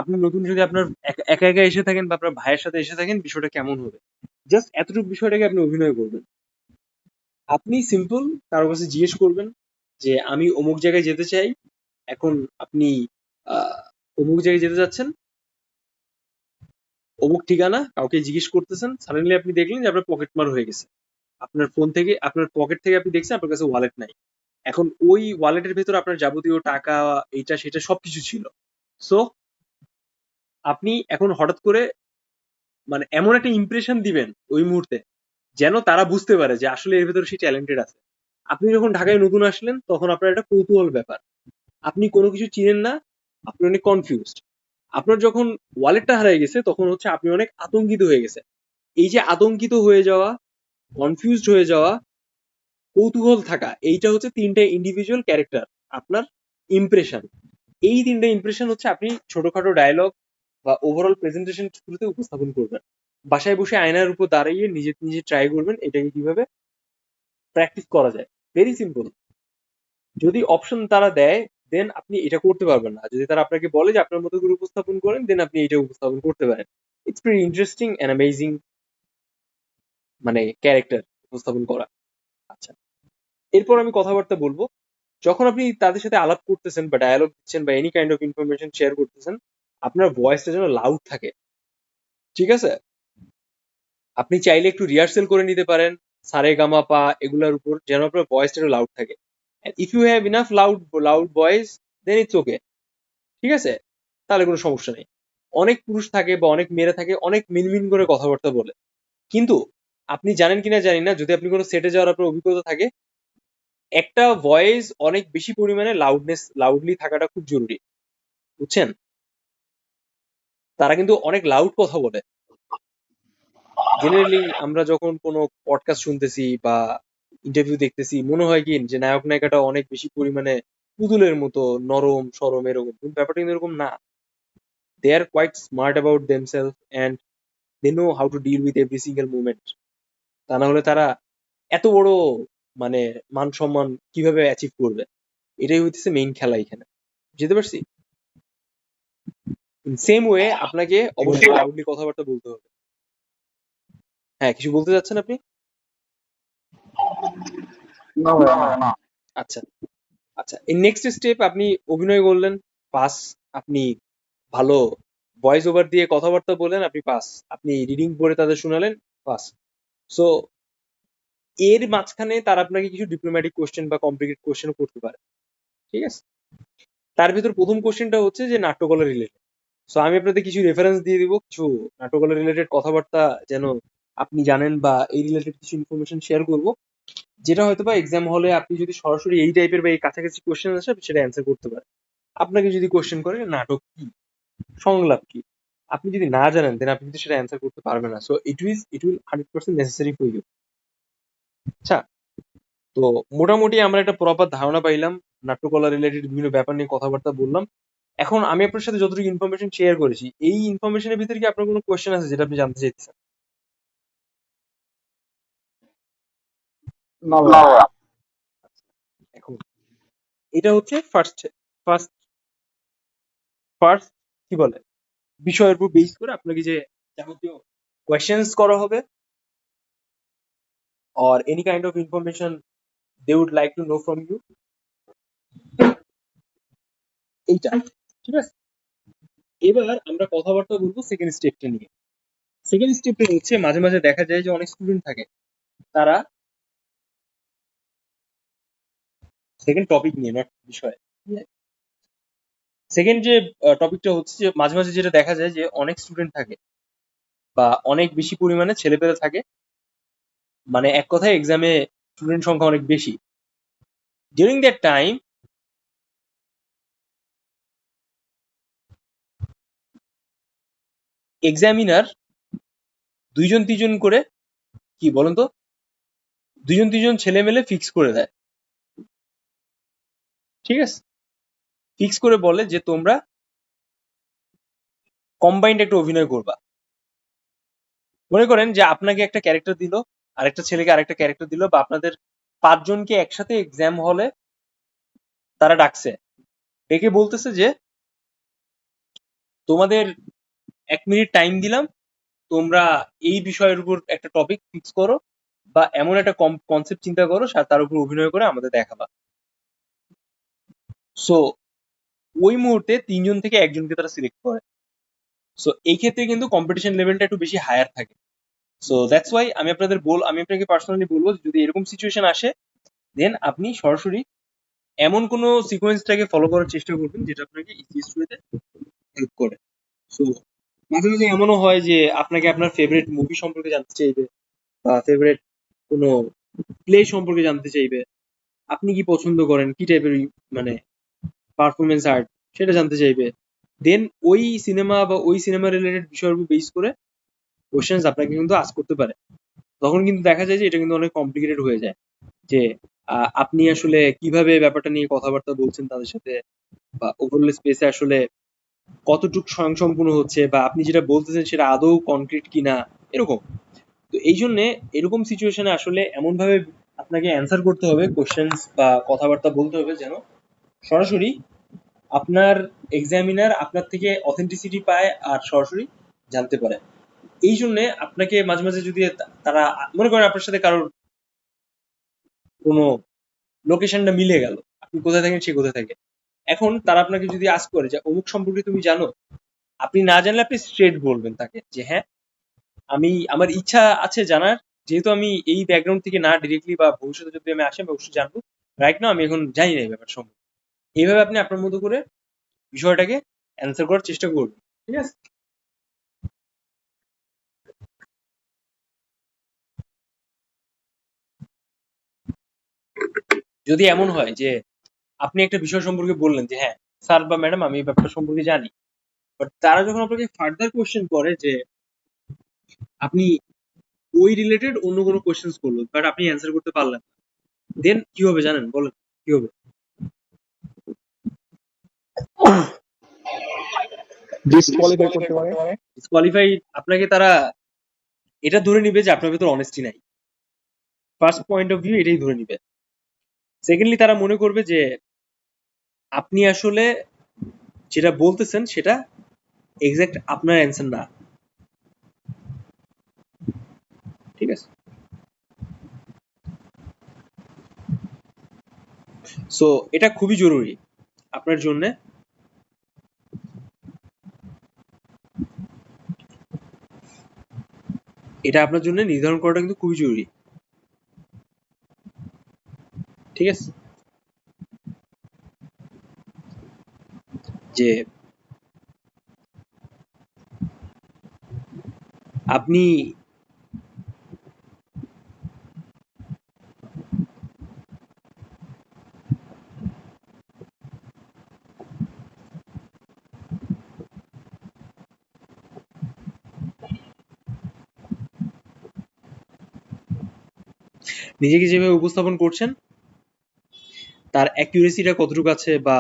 আপনি নতুন যদি আপনার একা একা এসে থাকেন বা আপনার ভাইয়ের সাথে এসে থাকেন, বিষয়টা কেমন হবে, জাস্ট এতটুকু বিষয়টাকে আপনি অভিনয় করবেন। আপনি সিম্পল কারো কাছে জিজ্ঞেস করবেন যে আমি অমুক জায়গায় যেতে চাই, এখন আপনি অমুক জায়গায় যেতে যাচ্ছেন, অমুক ঠিকানা, কাউকে জিজ্ঞেস করতেছেন, সাডেনলি আপনি দেখলেন যে আপনার পকেট মার হয়ে গেছে। আপনার ফোন থেকে, আপনার পকেট থেকে আপনি দেখছেন আপনার কাছে ওয়ালেট নাই। এখন ওই ওয়ালেটের ভেতর আপনার যাবতীয় টাকা, এইটা সেটা সবকিছু ছিল। সো আপনি এখন হঠাৎ করে মানে এমন একটা ইমপ্রেশন দিবেন ওই মুহূর্তে, যেন তারা বুঝতে পারে যে আসলে এর ভেতরে সে ট্যালেন্টেড আছে। আপনি যখন ঢাকায় নতুন আসলেন তখন আপনার একটা কৌতূহল ব্যাপার, আপনি কোনো কিছু চিনেন না, আপনি অনেক কনফিউজড। আপনার যখন ওয়ালেটটা হারিয়ে গেছে তখন হচ্ছে আপনি অনেক আতঙ্কিত হয়ে গেছে। এই যে আতঙ্কিত হয়ে যাওয়া, কনফিউজড হয়ে যাওয়া, কৌতূহল থাকা, এইটা হচ্ছে তিনটা ইন্ডিভিজুয়াল ক্যারেক্টার আপনার ইমপ্রেশন। এই তিনটা ইমপ্রেশন হচ্ছে আপনি ছোটখাটো ডায়লগ বা ওভারঅল প্রেজেন্টেশন শুরুতে উপস্থাপন করবেন। বাসায় বসে আয়নার উপর দাঁড়িয়ে নিজে নিজে ট্রাই করবেন এটাকে কিভাবে প্র্যাকটিস করা যায়। Very simple. যদি অপশন তারা দেয় দেন আপনি এটা করতে পারবেন না, যদি তারা আপনাকে বলে যে আপনার মতো করে উপস্থাপন করেন দেন আপনি এটা উপস্থাপন করতে পারেন। It's very interesting and amazing মানে ক্যারেক্টার উপস্থাপন করা। আচ্ছা, এরপর আমি কথাবার্তা বলবো। যখন আপনি তাদের সাথে আলাপ করতেছেন বা ডায়ালগ দিচ্ছেন বা any kind of information share করতেছেন, আপনার ভয়েসটা যেন লাউড থাকে। ঠিক আছে? আপনি চাইলে একটু রিহার্সেল করে নিতে পারেন সারে গামা পা এগুলোর উপর, যেন আপনার ভয়েসটা একটু লাউড থাকে। If you have enough loud loud voice then it's okay. ঠিক আছে? তাহলে কোনো সমস্যা নেই। অনেক পুরুষ থাকে বা অনেক মেয়েরা থাকে অনেক মিনমিন করে কথাবার্তা বলে, কিন্তু আপনি জানেন কিনা জানি না, যদি আপনি কোনো সেটে যাওয়ার আপনার অভিজ্ঞতা থাকে, একটা ভয়েস অনেক বেশি পরিমাণে লাউডলি থাকাটা খুব জরুরি। বুঝছেন? তারা কিন্তু অনেক লাউড কথা বলে। জেনারেলি আমরা যখন কোনো পডকাস্ট শুনতেছি বা ইন্টারভিউ দেখতেছি, মনে হয় কি যে নায়ক নায়িকাটা অনেক বেশি পরিমাণে পুতুলের মতো নরম সরম এরকম, কিন্তু ব্যাপারটা কিন্তু এরকম না। They are quite smart about themselves and they know how to deal with every single movement. তা না হলে তারা এত বড় মানে মান সম্মান কিভাবে অ্যাচিভ করবে? এটাই হইতেছে মেইন খেলা এখানে। বুঝতে পারছি? সেম ওয়ে আপনাকে অবশ্যই লাউডলি কথাবার্তা বলতে হবে। হ্যাঁ, কিছু বলতে চাচ্ছেন আপনি? না ভাইয়া না। আচ্ছা, আচ্ছা, এই নেক্সট স্টেপ আপনি অভিনয় করলেন, পাস। আপনি ভালো ভয়েস ওভার দিয়ে কথাবার্তা বলেন, আপনি পাস। আপনি রিডিং পড়ে তাদের শোনালেন, পাস। সো এর মাঝখানে তারা আপনাকে কিছু ডিপ্লোম্যাটিক কোশ্চেন বা কমপ্লিকেট কোশ্চেন করতে পারে। ঠিক আছে? তার ভিতর প্রথম কোশ্চেনটা হচ্ছে যে নাট্যকলা রিলেটেড। সো আমি আপনাদের কিছু রেফারেন্স দিয়ে দিব, কিছু নাট্যকলা রিলেটেড কথাবার্তা যেন আপনি জানেন বা এই রিলেটেড কিছু ইনফরমেশন শেয়ার করব, যেটা হয়তো বা এক্সাম হলে আপনি যদি সরাসরি এই টাইপের বা এই কাছাকাছি কোশ্চেন আসে আপনি সেটা অ্যান্সার করতে পারেন। আপনাকে যদি কোশ্চেন করে নাটক কি, সংলাপ কি, আপনি যদি না জানেন দেন আপনি কিন্তু সেটা অ্যান্সার করতে পারবেন না। So it will 100% necessary for you. আচ্ছা, তো মোটামুটি আমরা একটা প্রপার ধারণা পাইলাম, নাট্যকলা রিলেটেড বিভিন্ন ব্যাপার নিয়ে কথাবার্তা বললাম। এখন আমি আপনার সাথে যতটুকু ইনফরমেশন শেয়ার করেছি, এই ইনফরমেশনের ভিতরে কি আপনার কোনো কোশ্চেন আছে যেটা আপনি জানতে চাইতেছেন? না ভাইয়া। এখন এটা হচ্ছে ফার্স্ট ফার্স্ট ফার্স্ট কি বলে, বিষয়ের উপর বেস করে আপনাকে যে যাবতীয় কোয়েশ্চেন্স করা হবে or any kind of information they would like to know from you, এইটা। ঠিক আছে? এবার আমরা কথাবার্তা বলবো সেকেন্ড স্টেপটা নিয়ে। সেকেন্ড স্টেপটা হচ্ছে মাঝে মাঝে দেখা যায় যে অনেক স্টুডেন্ট থাকে, তারা সেকেন্ড টপিক নিয়ে, নট বিষয়। সেকেন্ড যে টপিকটা হচ্ছে যে মাঝে মাঝে যেটা দেখা যায় যে অনেক স্টুডেন্ট থাকে বা অনেক বেশি পরিমাণে ছেলেপেলে থাকে, মানে এক কথায় এক্সামে স্টুডেন্ট সংখ্যা অনেক বেশি। ডিউরিং দ্যাট টাইম এক্সামিনার দুইজন তিনজন করে, কি বলেন তো, দুইজন তিনজন ছেলে মেলে ফিক্স করে দেয়। ঠিক আছে? ফিক্স করে বলে যে তোমরা কম্বাইন্ড একটা অভিনয় করবা। মনে করেন যে আপনাকে একটা ক্যারেক্টার দিল, আরেকটা ছেলেকে আরেকটা ক্যারেক্টার দিল, বা আপনাদের পাঁচজনকে একসাথে এক্সাম হলে তারা ডাকছে, ডেকে বলতেছে যে তোমাদের 1 মিনিট টাইম দিলাম, তোমরা এই বিষয়ের উপর একটা টপিক ফিক্স করো বা এমন একটা কনসেপ্ট চিন্তা করো তার উপর অভিনয় করে আমাদের দেখাবা। সো ওই মুহূর্তে 3 জন থেকে একজনকে তারা সিলেক্ট করে। সো এই ক্ষেত্রে কিন্তু কম্পিটিশন লেভেলটা একটু বেশি হায়ার থাকে। সো দ্যাটস ওয়াই আমি আপনাকে পার্সোনালি বলবো যে যদি এরকম সিচুয়েশন আসে, দেন আপনি সরাসরি এমন কোনো সিকোয়েন্সটাকে ফলো করার চেষ্টা করবেন যেটা আপনাকে ইজিয়েস্ট ওয়েতে হেল্প করে। সো মাঝে মাঝে এমনও হয় যে আপনাকে আপনার ফেভারিট মুভি সম্পর্কে জানতে চাইবে, বা ফেভারিট কোনো প্লে সম্পর্কে জানতে চাইবে, আপনি কি পছন্দ করেন, কি টাইপের মানে পারফরমেন্স আর্ট, সেটা জানতে চাইবে। দেন ওই সিনেমা বা ওই সিনেমা রিলেটেড বিষয়ের উপর বেস করে কোশ্চেন্স আপনাকে কিন্তু আস্ক করতে পারে। তখন কিন্তু দেখা যায় যে এটা কিন্তু অনেক কমপ্লিকেটেড হয়ে যায়, যে আপনি আসলে কিভাবে ব্যাপারটা নিয়ে কথাবার্তা বলছেন তাদের সাথে, বা ওভারঅল স্পেসে আসলে কতটুকু স্বয়ংসম্পূর্ণ হচ্ছে, বা আপনি যেটা বলতেছেন সেটা আদৌ কনক্রিট কিনা, এরকম। তো এই জন্য এরকম সিচুয়েশনে আসলে এমন ভাবে আপনাকে অ্যান্সার করতে হবে কোশ্চেন্স বা কথাবার্তা বলতে হবে যেন সরাসরি আপনার এক্সামিনার আপনার থেকে অথেন্টিসিটি পায় আর সরাসরি জানতে পারে। এই জন্য আপনাকে মাঝে মাঝে যদি তারা মনে করেন আপনার সাথে কারোর কোনো লোকেশনটা মিলে গেল, আপনি কোথায় থাকেন সে কোথায় থাকে, এখন তারা আপনাকে যদি আস্ক করে যে অমুক সম্পর্কে তুমি জানো, আপনি না জানলে আপনি স্ট্রেট বলবেন তাকে যে হ্যাঁ, আমার ইচ্ছা আছে জানার, যেহেতু আমি এই ব্যাকগ্রাউন্ড থেকে না ডিরেক্টলি, বা ভবিষ্যতে যদি আমি আসি আমি অবশ্যই জানবো, রাইট নাও আমি এখন জানি না এই ব্যাপার সম্পর্কে। এইভাবে আপনি আপনার মতো করে বিষয়টাকে অ্যান্সার করার চেষ্টা করবেন, ঠিক আছে? যদি এমন হয় যে আপনি একটা বিষয় সম্পর্কে বললেন যে হ্যাঁ স্যার বা ম্যাডাম আমি এই ব্যাপারটা সম্পর্কে জানি, বাট তারা যখন আপনাকে ফার্দার কোশ্চেন করে যে আপনি ওই রিলেটেড অন্য কোনো কোশ্চেন্স করলো, বাট আপনি অ্যান্সার করতে পারলেন, দেন কি হবে জানেন? বলেন কি হবে? ডিসকোয়ালিফাই করতে পারে। ডিসকোয়ালিফাই, আপনাকে তারা এটা ধরে নিবে যে আপনার ভেতর অনেস্টি নাই। ফার্স্ট পয়েন্ট অফ ভিউ এটাই ধরে নিবে। সেকেন্ডলি তারা মনে করবে যে আপনি আসলে যেটা বলতেছেন সেটা এক্সাক্ট আপনার অ্যান্সার না, ঠিক আছে? সো এটা খুবই জরুরি আপনার জন্য, এটা আপনার জন্য নির্ধারণ করাটা কিন্তু খুবই জরুরি, ঠিক আছে? যে আপনি নিজেকে যেভাবে উপস্থাপন করছেন তার অ্যাকিউরেসিটা কতটুকু আছে, বা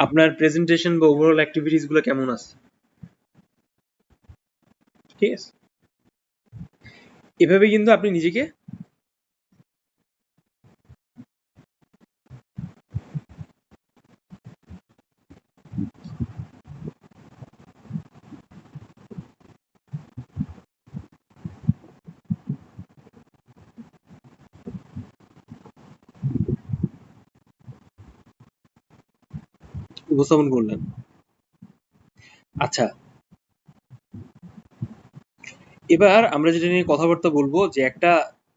আপনার প্রেজেন্টেশন বা ওভারঅল অ্যাক্টিভিটিস গুলো কেমন আছে, ঠিক আছে? এভাবে কিন্তু আপনি নিজেকে উপস্থাপন করলেন। আচ্ছা, এবার আমরা যেটা নিয়ে কথাবার্তা বলবো যে একটা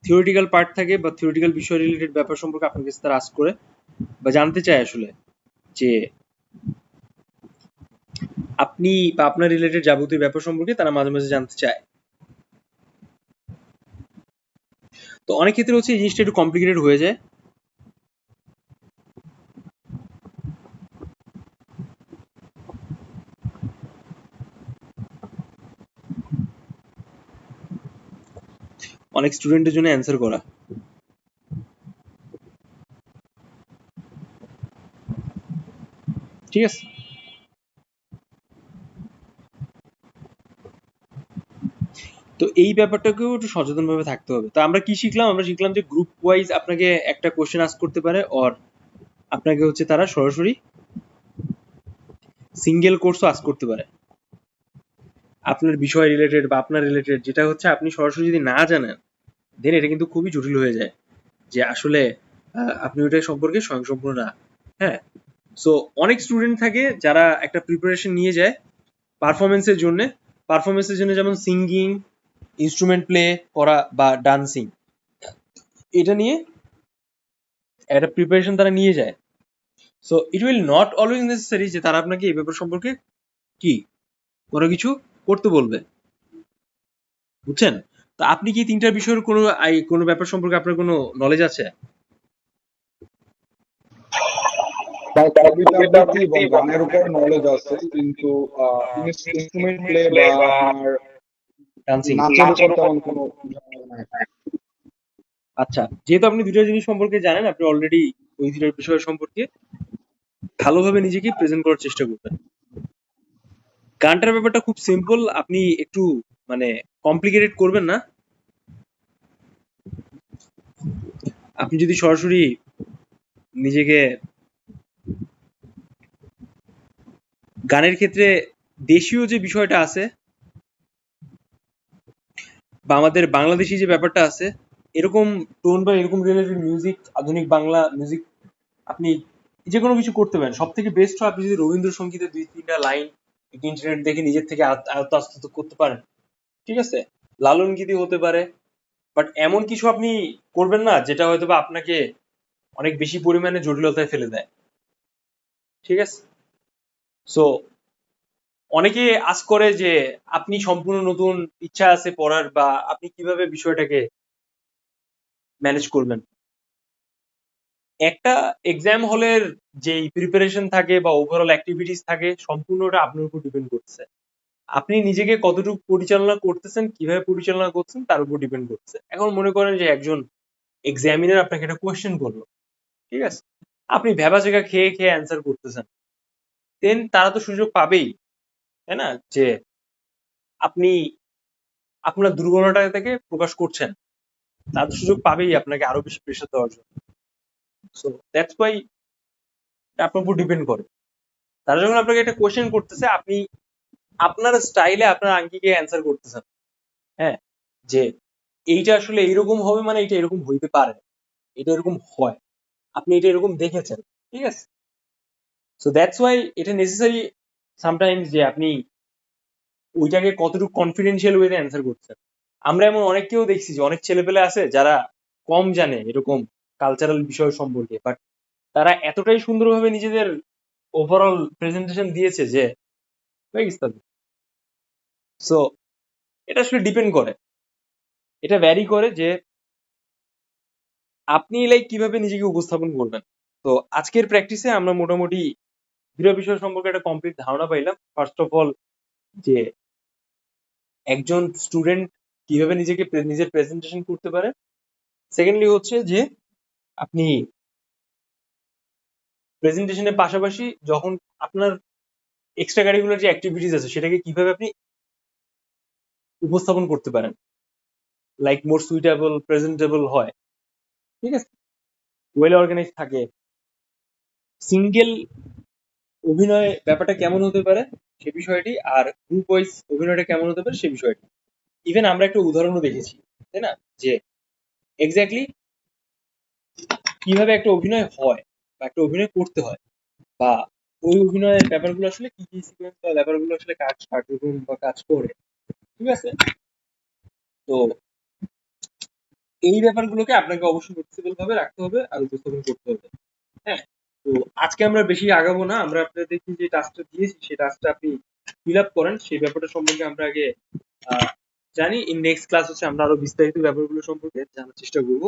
থিওরিটিক্যাল পার্ট থাকে, বা থিওরিটিক্যাল বিষয় রিলেটেড ব্যাপার সম্পর্কে আপনার কাছে তারা আস্ক করে বা জানতে চায় আসলে, যে আপনি বা আপনার রিলেটেড যাবতীয় ব্যাপার সম্পর্কে তারা মাঝে মাঝে জানতে চায়। তো অনেক ক্ষেত্রে হচ্ছে এই জিনিসটা একটু কমপ্লিকেটেড হয়ে যায়। অনেক স্টুডেন্টের জন্য অ্যান্সার করা, ঠিক আছে? তো এই ব্যাপারটাকেও একটু সচেতন ভাবে থাকতে হবে। তো আমরা কি শিখলাম? আমরা শিখলাম যে গ্রুপ ওয়াইজ আপনাকে একটা কোশ্চেন আস্ক করতে পারে, অর আপনাকে হচ্ছে তারা সরাসরি সিঙ্গেল কোর্সও আস্ক করতে পারে আপনার বিষয় রিলেটেড বা আপনার রিলেটেড, যেটা হচ্ছে আপনি সরাসরি যদি না জানেন, দেন এটা কিন্তু খুবই জটিল হয়ে যায় যে আসলে আপনি ওইটা সম্পর্কে স্বয়ংসম্পূর্ণ না। হ্যাঁ, সো অনেক স্টুডেন্ট থাকে যারা একটা প্রিপারেশন নিয়ে যায় পারফরমেন্সের জন্য। পারফরমেন্সের জন্য যেমন সিঙ্গিং, ইনস্ট্রুমেন্ট প্লে করা বা ডান্সিং, এটা নিয়ে একটা প্রিপারেশন তারা নিয়ে যায়। So it will not always necessary যে তারা আপনাকে এই ব্যাপার সম্পর্কে কি কোনো কিছু করতে বলবে, বুঝছেন? তো আপনি কি তিনটা বিষয়ের কোনো ব্যাপার সম্পর্কে আপনার কোনো নলেজ আছে? বা কবিতা আবৃত্তি বা গানের উপর নলেজ আছে, কিন্তু ইনস্ট্রুমেন্ট প্লে বা আপনার ডান্সিং। নাচের উপর তেমন কোনো ধারণা নাই। আচ্ছা, যেহেতু আপনি দুটো জিনিস সম্পর্কে জানেন, আপনি অলরেডি ওই দুটো বিষয় সম্পর্কে ভালোভাবে নিজেকে প্রেজেন্ট করার চেষ্টা করবেন। গানটার ব্যাপারটা খুব সিম্পল, আপনি একটু মানে কমপ্লিকেটেড করবেন না। আপনি যদি সরাসরি নিজেকে গানের ক্ষেত্রে দেশীয় যে বিষয়টা আছে বা আমাদের বাংলাদেশী যে ব্যাপারটা আছে, এরকম টোন বা এরকম রিলেটেড মিউজিক, আধুনিক বাংলা মিউজিক আপনি যে কোনো কিছু করতে পারেন। সব থেকে বেস্ট হয় আপনি যদি রবীন্দ্রসঙ্গীতের 2-3টা লাইন ইন্টারনেট দেখে নিজের থেকে আয়ত্ত আস্তে করতে পারেন, ঠিক আছে? লালন গীতি হতে পারে, বাট এমন কিছু আপনি করবেন না যেটা হয়তো বা আপনাকে অনেক বেশি পরিমাণে জটিলতায় ফেলে দেয়, ঠিক আছে? সো অনেকে আস করে যে আপনি সম্পূর্ণ নতুন ইচ্ছা আছে পড়ার, বা আপনি কিভাবে বিষয়টাকে ম্যানেজ করবেন। একটা এক্সাম হলের যে প্রিপারেশন থাকে বা ওভারঅল অ্যাক্টিভিটিস থাকে, সম্পূর্ণটা আপনার উপর ডিপেন্ড করছে। আপনি নিজেকে কতটুকু পরিচালনা করতেছেন, কিভাবে পরিচালনা করছেন তার উপর ডিপেন্ড করছে। এখন মনে করেন যে একজন এক্সামিনার আপনাকে একটা কোয়েশ্চেন করলো, ঠিক আছে? আপনি ভ্যাবাচ্যাকা খেয়ে খেয়ে অ্যান্সার করতেছেন, দেন তারা তো সুযোগ পাবেই, তাই না? যে আপনি আপনার দুর্বলতা থেকে প্রকাশ করছেন, তারা তো সুযোগ পাবেই আপনাকে আরো বেশি প্রেশার দেওয়ার জন্য। সো দ্যাটস ওয়াই আপনার উপর ডিপেন্ড করে। তারা যখন আপনাকে একটা কোয়েশ্চেন করতেছে, আপনি আপনার স্টাইলে আপনার আঙ্গিকে অ্যান্সার করতেছেন, হ্যাঁ, যে এইটা আসলে এইরকম হবে, মানে এটা এরকম হইতে পারে, এটা এরকম হয়, আপনি এটা এরকম দেখেছেন, ঠিক আছে? সো দ্যাটস ওয়াই এটা নেসেসারি সামটাইমস যে আপনি ওইটাকে কতটুকু কনফিডেন্সিয়াল ওয়েতে অ্যান্সার করছেন। আমরা এমন অনেককেও দেখছি যে অনেক ছেলেপেলে আছে যারা কম জানে এরকম কালচারাল বিষয় সম্পর্কে, বাট তারা এতটাই সুন্দরভাবে নিজেদের ওভারঅল প্রেজেন্টেশন দিয়েছে যে হয়ে গেছে তাদের। সো এটা আসলে ডিপেন্ড করে, এটা ভ্যারি করে যে আপনি লাইক কিভাবে নিজেকে উপস্থাপন করবেন। তো আজকের প্র্যাকটিসে আমরা মোটামুটি দুটো বিষয় সম্পর্কে একটা কমপ্লিট ধারণা পাইলাম। ফার্স্ট অফ অল যে একজন স্টুডেন্ট কিভাবে নিজের প্রেজেন্টেশন করতে পারে। সেকেন্ডলি হচ্ছে যে আপনি প্রেজেন্টেশনের পাশাপাশি যখন আপনার এক্সট্রা কারিকুলার যে অ্যাক্টিভিটিস আছে সেটাকে কিভাবে আপনি উপস্থাপন করতে পারেন, লাইক মোর সুইটেবল প্রেজেন্টেবল হয়, ঠিক আছে? ওয়েল অর্গানাইজ থাকে। সিঙ্গেল অভিনয় ব্যাপারটা কেমন হতে পারে সে বিষয়টি, আর গ্রুপ ওয়াইজ অভিনয়টা কেমন হতে পারে সে বিষয়টি। ইভেন আমরা একটা উদাহরণও দেখেছি, তাই না, যে এক্স্যাক্টলি কিভাবে একটা অভিনয় হয় বা একটা অভিনয় করতে হয়, বা ওই অভিনয়ের ব্যাপারগুলো আসলে কি কি সিকোয়েন্স বা ব্যাপারগুলো আসলে কার্যক্রম বা কাজ করে, ঠিক আছে? তো এই ব্যাপারগুলোকে আপনাকে অবশ্যই নোটিসেবল ভাবে রাখতে হবে আর উপস্থাপন করতে হবে। হ্যাঁ, তো আজকে আমরা বেশি আগাবো না, আমরা আপনাদেরকে যে টাস্কটা দিয়েছি সেই টাস্কটা আপনি ফিল আপ করেন, সেই ব্যাপারটা সম্পর্কে আমরা আগে আহ, জানি। ইন নেক্সট ক্লাস হচ্ছে আমরা আরো বিস্তারিত ব্যাপারগুলো সম্পর্কে জানার চেষ্টা করবো,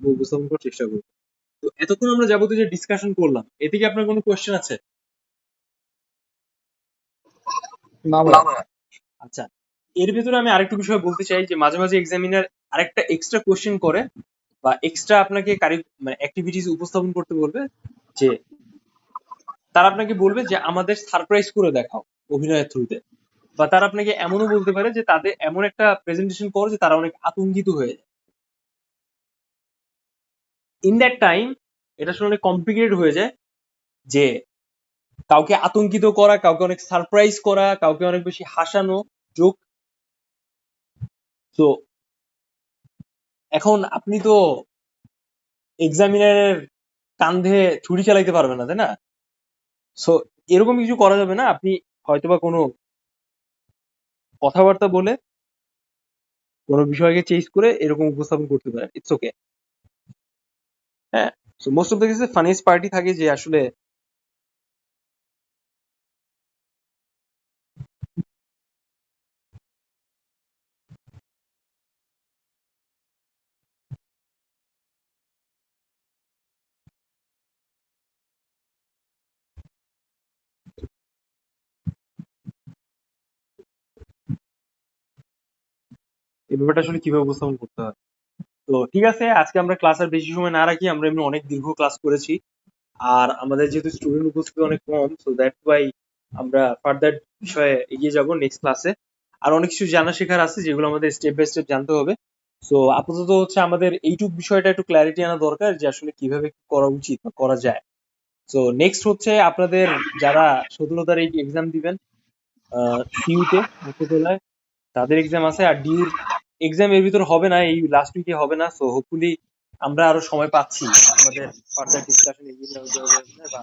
উপস্থাপন করার চেষ্টা করবো। তো এতক্ষণ আমরা যাবতীয় যে ডিসকাশন করলাম, এতে কি আপনার কোনো কোয়েশ্চেন আছে? না ভাই। আচ্ছা, এর ভেতরে আমি আরেকটা বিষয় বলতে চাই যে মাঝে মাঝে এক্সামিনার আরেকটা এক্সট্রা কোয়েশ্চেন করে বা এক্সট্রা আপনাকে মানে অ্যাক্টিভিটিস উপস্থাপন করতে বলবে, যে তারা আপনাকে বলবে যে আমাদের সারপ্রাইজ করে দেখাও অভিনয়ের থ্রুতে, বা তারা আপনাকে এমনও বলতে পারে যে তাদের এমন একটা প্রেজেন্টেশন করো যে তারা অনেক আতঙ্কিত হয়ে যায়। ইন দ্যাট টাইম এটা আসলে অনেক কমপ্লিকেটেড হয়ে যায় যে কাউকে আতঙ্কিত করা, কাউকে অনেক সারপ্রাইজ করা, কাউকে অনেক বেশি হাসানো, জোক। তো এখন আপনি তো এক্সামিনারের কান্ধে ছুরি চালাইতে পারবে না, তাই না? সো এরকম কিছু করা যাবে না। আপনি হয়তোবা কোনো কথাবার্তা বলে কোনো বিষয়কে চেঞ্জ করে এরকম উপস্থাপন করতে পারেন, ইটস ওকে। হ্যাঁ, সো মোস্ট অফ দ্য কেসে ফানিয়েস্ট পার্টি থাকে যে আসলে এই ব্যাপারটা আসলে কিভাবে উপস্থাপন করতে হয়। তো ঠিক আছে, আজকে আমরা ক্লাস আর বেশি সময় না রাখি, আমরা এমনি অনেক দীর্ঘ ক্লাস করেছি। আর আমাদের যেহেতু স্টুডেন্ট উপস্থিতি অনেক কম, সো দ্যাটস ওয়াই আমরা ফার্দার বিষয়ে এগিয়ে যাব নেক্সট ক্লাসে। আর অনেক কিছু জানা শেখার আছে যেগুলো আমাদের স্টেপ বাই স্টেপ জানতে হবে। সো আপাতত হচ্ছে আমাদের এইটুক বিষয়টা একটু ক্ল্যারিটি আনা দরকার যে আসলে কিভাবে কি করা উচিত বা করা যায়। সো নেক্সট হচ্ছে আপনাদের যারা 17 তারিখ এক্সাম দিবেন সিইউতে মুক্তবেলায়, তাদের এক্সাম আছে। আর ডিউর এক্সাম এর ভিতর হবে না, এই লাস্ট উইকে হবে না। সো হোপফুলি আমরা আরো সময় পাচ্ছি আমাদের ফার্দার ডিসকাশন এগিয়ে নেওয়ার জন্য, বা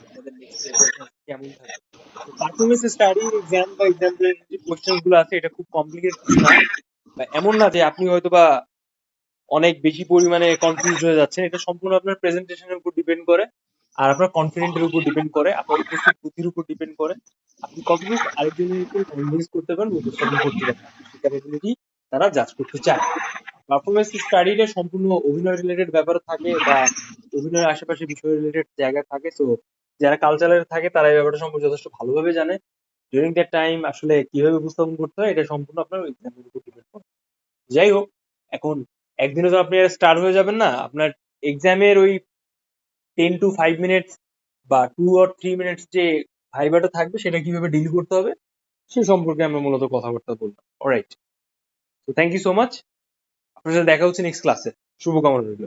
আমাদের নেক্সট প্রিপারেশন কেমন থাকে। তো পারফরমেন্স স্টাডি এক্সাম বা এক্সাম রিলেটেড যে কোশ্চেন গুলো আছে, এটা খুব কমপ্লিকেটেড কিছু না, বা এমন না যে আপনি হয়তো বা অনেক বেশি পরিমাণে কনফিউজড হয়ে যাচ্ছেন। এটা সম্পূর্ণ আপনার প্রেজেন্টেশনের উপর ডিপেন্ড করে, আর আপনার কনফিডেন্টের উপর ডিপেন্ড করে, আপনার উপস্থিত বুদ্ধির উপর ডিপেন্ড করে। আপনি কতটুকু আরেকজনকে কনভিন্স করতে পারেন, উপস্থাপন করতে পারেন, সেই ক্যাপাবিলিটি তারা জাজ করতে চায়। পারফরমেন্স স্টাডিটা সম্পূর্ণ অভিনয় রিলেটেড ব্যাপার থাকে, বা অভিনয়ের আশেপাশে বিষয় রিলেটেড জায়গা থাকে। তো যারা কালচারাল থাকে তারা এই ব্যাপারটা সম্পর্কে যথেষ্ট ভালোভাবে জানে। ডিউরিং দ্যাট টাইম আসলে কিভাবে উপস্থাপন করতে হয় এটা সম্পূর্ণ আপনার এক্সামের উপর ডিপেন্ড করে। যাই হোক, এখন একদিনে তো আপনি স্টার হয়ে যাবেন না। আপনার এক্সামের ওই 10 to 5 মিনিটস বা 2 or 3 মিনিটস যে ভাইবাটা থাকবে, সেটা কিভাবে ডিল করতে হবে সে সম্পর্কে আমরা মূলত কথাবার্তা বললাম। অলরাইট, তো থ্যাংক ইউ সো মাচ। আপনার সাথে দেখা হচ্ছে নেক্সট ক্লাসে। শুভকামনা রইল।